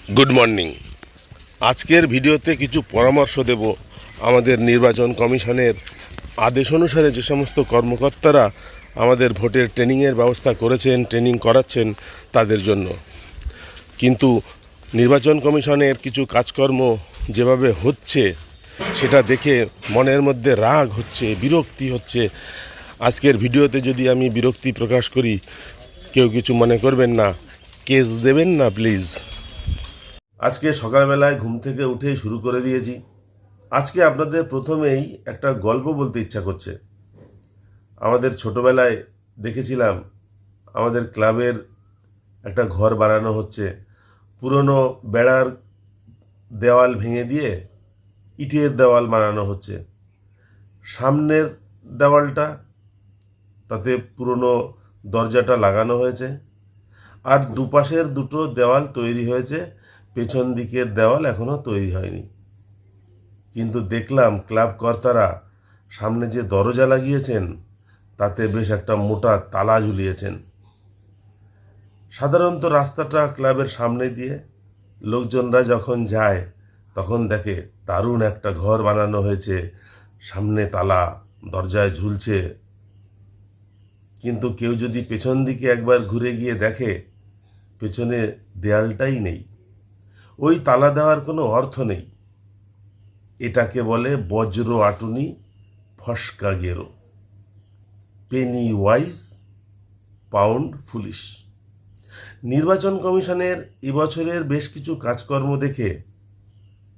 Good morning. আজকের ভিডিওতে কিছু পরামর্শ দেব আমাদের নির্বাচন কমিশনের আদেশ অনুসারে যে সমস্ত কর্মকর্তারা আমাদের ভোটের ট্রেনিংয়ের ব্যবস্থা করেছেন, ট্রেনিং করাচ্ছেন তাদের জন্য। কিন্তু নির্বাচন কমিশনের কিছু কাজকর্ম যেভাবে হচ্ছে সেটা দেখে মনের মধ্যে রাগ হচ্ছে, বিরক্তি হচ্ছে। আজকের ভিডিওতে যদি আমি বিরক্তি প্রকাশ করি, কেউ কিছু মনে করবেন না, কেস দেবেন না প্লিজ। আজকে সকালবেলায় ঘুম থেকে উঠেই শুরু করে দিয়েছি। আজকে আপনাদের প্রথমেই একটা গল্প বলতে ইচ্ছা করছে। আমাদের ছোটবেলায় দেখেছিলাম আমাদের ক্লাবের একটা ঘর বানানো হচ্ছে। পুরনো বেড়ার দেওয়াল ভেঙে দিয়ে ইটের দেওয়াল বানানো হচ্ছে। সামনের দেওয়ালটা তাতে পুরনো দরজাটা লাগানো হয়েছে, আর দুপাশের দুটো দেওয়াল তৈরি হয়েছে, পেছন দিকের দেওয়াল এখনও তৈরি হয়নি। কিন্তু দেখলাম ক্লাব কর্তারা সামনে যে দরজা লাগিয়েছেন তাতে বেশ একটা মোটা তালা ঝুলিয়েছেন। সাধারণত রাস্তাটা ক্লাবের সামনে দিয়ে লোকজনরা যখন যায় তখন দেখে দারুণ একটা ঘর বানানো হয়েছে, সামনে তালা, দরজায় ঝুলছে। কিন্তু কেউ যদি পেছন দিকে একবার ঘুরে গিয়ে দেখে পেছনে দেয়ালটাই নেই, ওই তালা দেওয়ার কোনো অর্থ নেই। এটাকে বলে বজ্র আটুনি ফসকা গেরো, পেনি ওয়াইজ পাউন্ড ফুলিশ। নির্বাচন কমিশনের এবছরের বেশ কিছু কাজকর্ম দেখে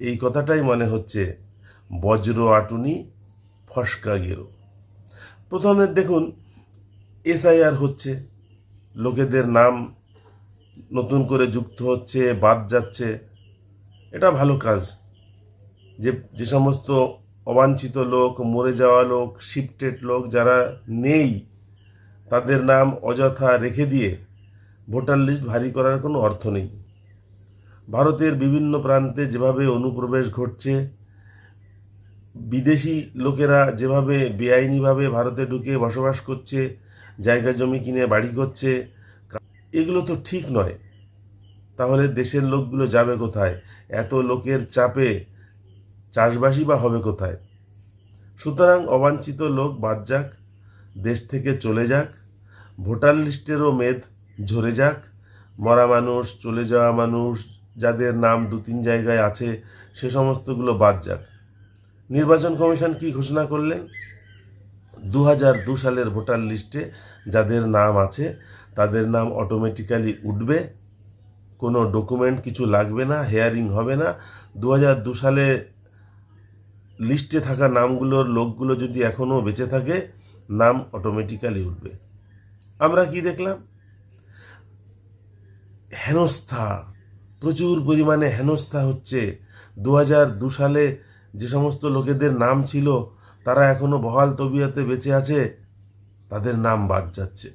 এই কথাটাই মনে হচ্ছে, বজ্র আটুনি ফসকা গেরো। প্রথমে দেখুন এসআইআর হচ্ছে, লোকেদের নাম নতুন করে যুক্ত হচ্ছে, বাদ যাচ্ছে। এটা ভালো কাজ। যে সমস্ত অবাঞ্ছিত লোক, মরে যাওয়া লোক, শিফটেড লোক যারা নেই, তাদের নাম অযথা রেখে দিয়ে ভোটার লিস্ট ভারী করার কোনো অর্থ নেই। ভারতের বিভিন্ন প্রান্তে যেভাবে অনুপ্রবেশ ঘটছে, বিদেশি লোকেরা যেভাবে বেআইনিভাবে ভারতে ঢুকে বসবাস করছে, জায়গা জমি কিনে বাড়ি করছে, এগুলো তো ঠিক নয়। তাহলে দেশের লোকগুলো যাবে কোথায়? এত লোকের চাপে চাষবাসই বা হবে কোথায়? সুতরাং অবাঞ্ছিত লোক বাদ যাক, দেশ থেকে চলে যাক, ভোটার লিস্টেরও মেদ ঝরে যাক। মরা মানুষ, চলে যাওয়া মানুষ, যাদের নাম দু তিন জায়গায় আছে, সে সমস্তগুলো বাদ যাক। নির্বাচন কমিশন কি ঘোষণা করলেন? 2002 সালের ভোটার লিস্টে যাদের নাম আছে তাদের নাম অটোমেটিক্যালি উঠবে, কোনো ডকুমেন্ট কিছু লাগবে না, হেয়ারিং হবে না। 2002 সালে লিস্টে থাকা নামগুলোর লোকগুলো যদি এখনও বেঁচে থাকে, নাম অটোমেটিক্যালি উঠবে। আমরা কি দেখলাম? হেনস্থা, প্রচুর পরিমাণে হেনস্থা হচ্ছে। 2002 সালে যে সমস্ত লোকেদের নাম ছিল তারা এখনো বহাল তবিয়তে বেঁচে আছে, তাদের নাম বাদ যাচ্ছে।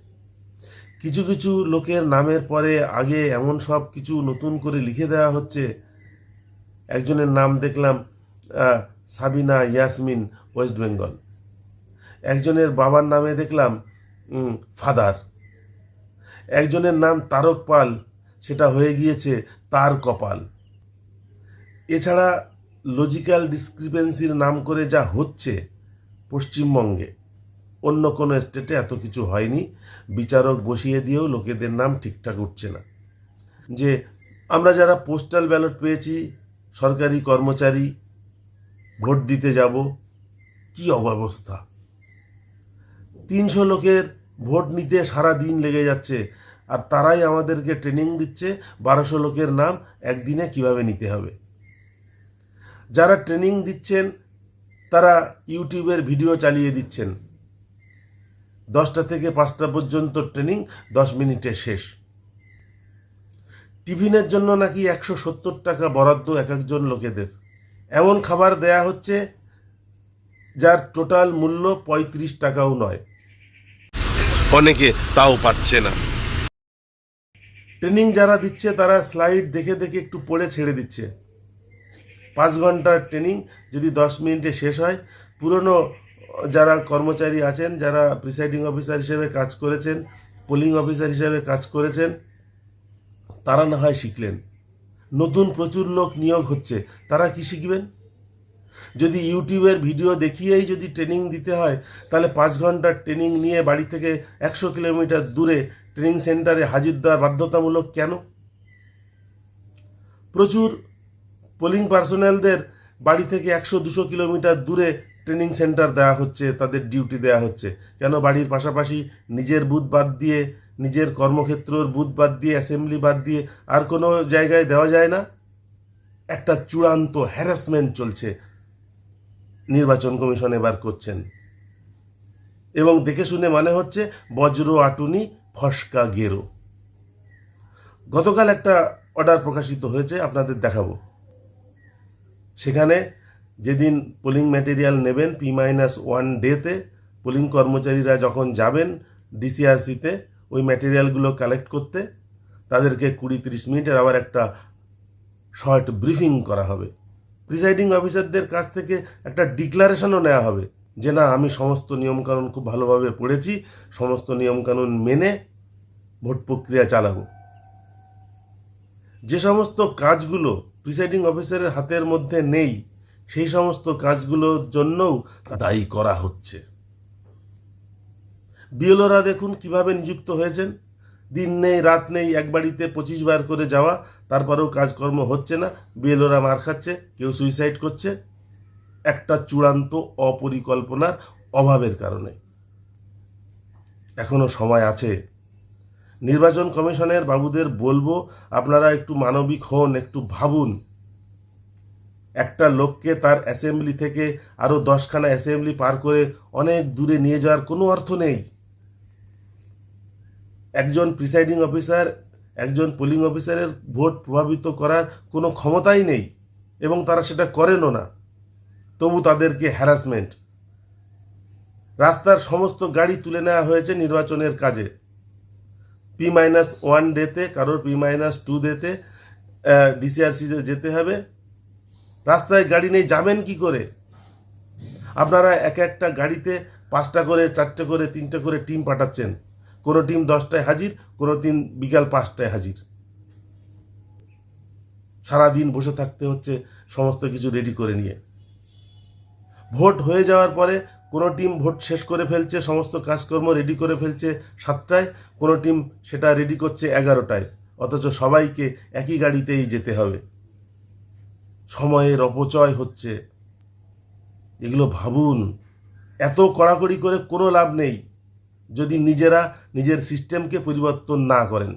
কিছু কিছু লোকের নামের পরে আগে এমন সব কিছু নতুন করে লিখে দেওয়া হচ্ছে। একজনের নাম দেখলাম সাবিনা ইয়াসমিন, ওয়েস্ট বেঙ্গল। একজনের বাবার নামে দেখলাম ফাদার। একজনের নাম তারক পাল, সেটা হয়ে গিয়েছে তার কপাল। এছাড়া লজিক্যাল ডিসক্রিপেন্সির নাম করে যা হচ্ছে পশ্চিমবঙ্গে, অন্য কোনো স্টেটে এত কিছু হয়নি। বিচারক বসিয়ে দিয়েও লোকেদের নাম ঠিকঠাক উঠছে না। যে আমরা যারা পোস্টাল ব্যালট পেয়েছি, সরকারি কর্মচারী, ভোট দিতে যাব, কি অব্যবস্থা! 300 লোকের ভোট নিতে সারা দিন লেগে যাচ্ছে, আর তারাই আমাদেরকে ট্রেনিং দিচ্ছে 1200 লোকের নাম একদিনে কিভাবে নিতে হবে। যারা ট্রেনিং দিচ্ছেন তারা ইউটিউবের ভিডিও চালিয়ে দিচ্ছেন, 10টা থেকে 5টা পর্যন্ত ট্রেনিং, 10 মিনিটে শেষ। টিফিনের জন্য নাকি 170 টাকা বরাদ্দ এক একজন লোকেদের। এমন খাবার দেয়া হচ্ছে যার টোটাল মূল্য 35 টাকাও নয়, অনেকে তাও পাচ্ছে না। ট্রেনিং যারা দিচ্ছে তারা স্লাইড দেখে দেখে একটু পড়ে ছেড়ে দিচ্ছে। 5 ঘন্টার ট্রেনিং যদি 10 মিনিটে শেষ হয়, পুরনো যারা কর্মচারী আছেন, যারা প্রিসাইডিং অফিসার হিসেবে কাজ করেছেন, পোলিং অফিসার হিসেবে কাজ করেছেন, তারা না হয় শিখলেন, নতুন প্রচুর লোক নিয়োগ হচ্ছে, তারা কি শিখবেন? যদি ইউটিউবের ভিডিও দেখিয়েই যদি ট্রেনিং দিতে হয়, তাহলে 5 ঘন্টার ট্রেনিং নিয়ে বাড়ি থেকে 100 কিলোমিটার দূরে ট্রেনিং সেন্টারে হাজির দেওয়া বাধ্যতামূলক কেন? প্রচুর পোলিং পার্সোনালদের বাড়ি থেকে 100-200 কিলোমিটার দূরে ট্রেনিং সেন্টার দেওয়া হচ্ছে, তাদের ডিউটি দেওয়া হচ্ছে কেন? বাড়ির পাশাপাশি নিজের বুথ বাদ দিয়ে, নিজের কর্মক্ষেত্রের বুথ বাদ দিয়ে, অ্যাসেম্বলি বাদ দিয়ে আর কোনো জায়গায় দেওয়া যায় না? একটা চূড়ান্ত হ্যারাসমেন্ট চলছে, নির্বাচন কমিশন এবার করছেন, এবং দেখে শুনে মানে হচ্ছে বজ্র আটুনি ফসকা গেরো। গতকাল একটা অর্ডার প্রকাশিত হয়েছে, আপনাদের দেখাবো। সেখানে যেদিন পোলিং ম্যাটেরিয়াল নেবেন P-1 ডেতে, পোলিং কর্মচারীরা যখন যাবেন ডিসিআরসিতে ওই ম্যাটেরিয়ালগুলো কালেক্ট করতে, তাদেরকে 20-30 মিনিটের আবার একটা শর্ট ব্রিফিং করা হবে। প্রিসাইডিং অফিসারদের কাছ থেকে একটা ডিক্লারেশনও নেওয়া হবে যে না, আমি সমস্ত নিয়মকানুন খুব ভালোভাবে পড়েছি, সমস্ত নিয়মকানুন মেনে ভোট প্রক্রিয়া চালাবো। যে সমস্ত কাজগুলো প্রিসাইডিং অফিসারের হাতের মধ্যে নেই, সেই সমস্ত কাজগুলোর জন্যও দায়ী করা হচ্ছে। বিএলওরা দেখুন কিভাবে নিযুক্ত হয়েছেন, দিন নেই রাত নেই, এক বাড়িতে 25 বার করে যাওয়া, তারপরেও কাজকর্ম হচ্ছে না, বিএলওরা মার খাচ্ছে, কেউ সুইসাইড করছে, একটা চূড়ান্ত অপরিকল্পনার অভাবের কারণে। এখনো সময় আছে। নির্বাচন কমিশনের বাবুদের বলবো, আপনারা একটু মানবিক হন, একটু ভাবুন। একটা লোককে তার অ্যাসেম্বলি থেকে আরও 10খানা অ্যাসেম্বলি পার করে অনেক দূরে নিয়ে যাওয়ার কোনো অর্থ নেই। একজন প্রিসাইডিং অফিসার, একজন পোলিং অফিসারের ভোট প্রভাবিত করার কোনো ক্ষমতাই নেই, এবং তারা সেটা করেনও না, তবু তাদেরকে হ্যারাসমেন্ট। রাস্তার সমস্ত গাড়ি তুলে নেওয়া হয়েছে নির্বাচনের কাজে। P-1 ডেতে, কারোর P-2 ডেতে ডিসিআরসিতে যেতে হবে, রাস্তায় গাড়ি নেই, যাবেন কি করে? আপনারা এক একটা গাড়িতে 5টা করে, 4টে করে, 3টে করে টিম পাঠাচ্ছেন। কোনো টিম 10টায় হাজির, কোনো টিম বিকাল 5টায় হাজির। সারাদিন বসে থাকতে হচ্ছে সমস্ত কিছু রেডি করে নিয়ে। ভোট হয়ে যাওয়ার পরে কোনো টিম ভোট শেষ করে ফেলছে, সমস্ত কাজকর্ম রেডি করে ফেলছে 7টায়, কোনো টিম সেটা রেডি করছে 11টায়, অথচ সবাইকে একই গাড়িতেই যেতে হবে। সময়ের অপচয় হচ্ছে। এগুলো ভাবুন। এত কড়াকড়ি করে কোনো লাভ নেই যদি নিজেরা নিজের সিস্টেমকে পরিবর্তন না করেন।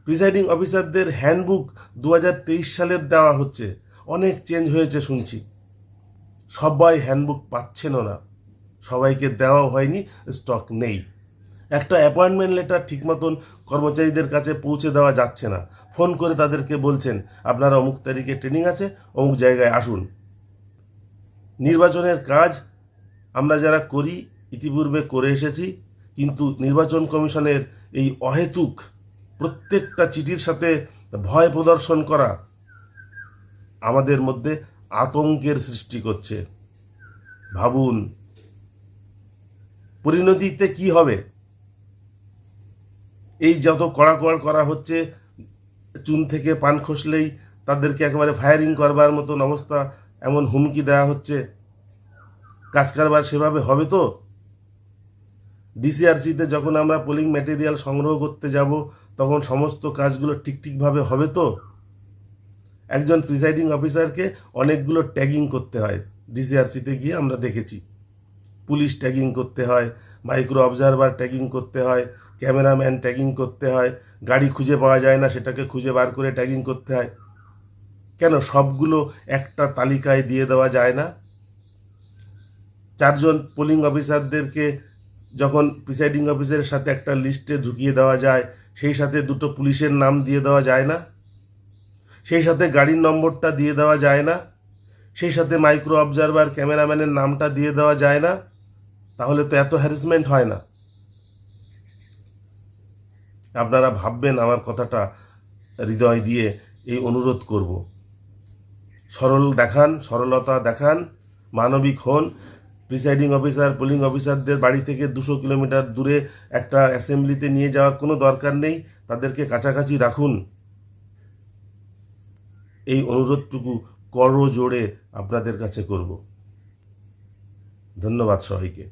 প্রিসাইডিং অফিসারদের হ্যান্ডবুক 2023 সালের দেওয়া হচ্ছে, অনেক চেঞ্জ হয়েছে শুনছি। সবাই হ্যান্ডবুক পাচ্ছেনও না, সবাইকে দেওয়াও হয়নি, স্টক নেই। একটা অ্যাপয়েন্টমেন্ট লেটার ঠিক মতন কর্মচারীদের কাছে পৌঁছে দেওয়া যাচ্ছে না। ফোন করে তাদেরকে বলছেন আপনারা অমুক তারিখে ট্রেনিং আছে, অমুক জায়গায় আসুন। নির্বাচনের কাজ আমরা যারা করি, ইতিপূর্বে করে এসেছি, কিন্তু নির্বাচন কমিশনের এই অহেতুক প্রত্যেকটা চিঠির সাথে ভয় প্রদর্শন করা আমাদের মধ্যে আতঙ্কের সৃষ্টি করছে। ভাবুন পরিণতিতে কি হবে। এই যত কড়াকড় করা হচ্ছে, চুন থেকে পান খসলেই তাদেরকে একেবারে ফায়ারিং করবার মতন অবস্থা, এমন হুমকি দেওয়া হচ্ছে, কাজ কারবার সেভাবে হবে তো? ডিসিআরসিতে যখন আমরা পোলিং ম্যাটেরিয়াল সংগ্রহ করতে যাব, তখন সমস্ত কাজগুলো ঠিকভাবে হবে তো? একজন প্রিসাইডিং অফিসারকে অনেকগুলো ট্যাগিং করতে হয়, ডিসিআরসিতে গিয়ে আমরা দেখেছি। পুলিশ ট্যাগিং করতে হয়, মাইক্রো অবজারভার ট্যাগিং করতে হয়, ক্যামেরাম্যান ট্যাগিং করতে হয়, গাড়ি খুঁজে পাওয়া যায় না সেটাকে খুঁজে বার করে ট্যাগিং করতে হয়। কেন সবগুলো একটা তালিকায় দিয়ে দেওয়া যায় না? 4জন পোলিং অফিসারদেরকে যখন প্রিসাইডিং অফিসারের সাথে একটা লিস্টে ঢুকিয়ে দেওয়া যায়, সেই সাথে 2টো পুলিশের নাম দিয়ে দেওয়া যায় না? সেই সাথে গাড়ির নম্বরটা দিয়ে দেওয়া যায় না? সেই সাথে মাইক্রো অবজারভার ক্যামেরাম্যানের নামটা দিয়ে দেওয়া যায় না? তাহলে তো এত হ্যারাসমেন্ট হয় না। আপনারা ভাববেন আমার কথাটা, হৃদয় দিয়ে এই অনুরোধ করব। সরলতা দেখান, মানবিক হন। প্রিসাইডিং অফিসার, পোলিং অফিসারদের বাড়ি থেকে 200 কিলোমিটার দূরে একটা অ্যাসেম্বলিতে নিয়ে যাওয়ার কোনো দরকার নেই, তাদেরকে কাছাকাছি রাখুন। এই অনুরোধটুকু করজোড়ে আপনাদের কাছে করব। ধন্যবাদ সবাইকে।